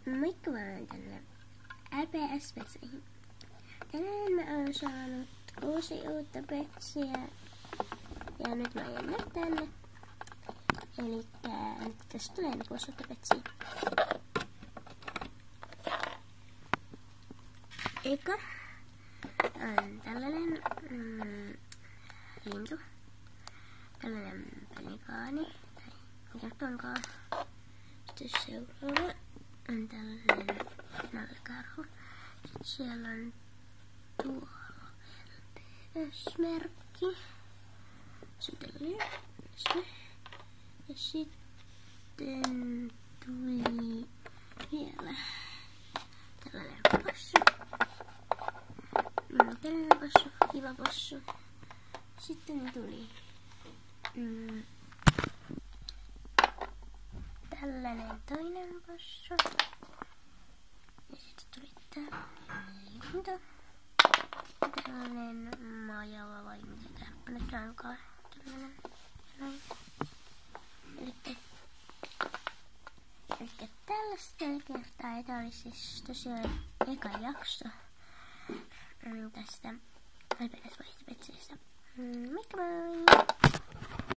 Moikka vaan tänne LPS-petseihin. Tänään mä oon saanut 6 uutta petsiä ja nyt mä aion näyttää ne. Elikkä nyt tässä tulee ne 6 uutta petsiä. Eka on tällainen lintu. Tällainen pelikaani tai kultankaan. Sitten seuraava on tällainen nallekarhu. Sitten siellä on tuolla LPS-merkki. Sitten se. Ja sitten tuli vielä tällainen possu. Tällainen possu, kiva possu. Sitten tuli tällainen toinen possu. Ja sitten tuli tällainen lintu. Tällainen majava vai mitä tääpä nyt onkaan. Tällainen näin. Elikkä tällaista tällä kertaa. Ja tää oli siis tosiaan eka jakso tästä LPS-vaihtopetseistä. Moikka moi!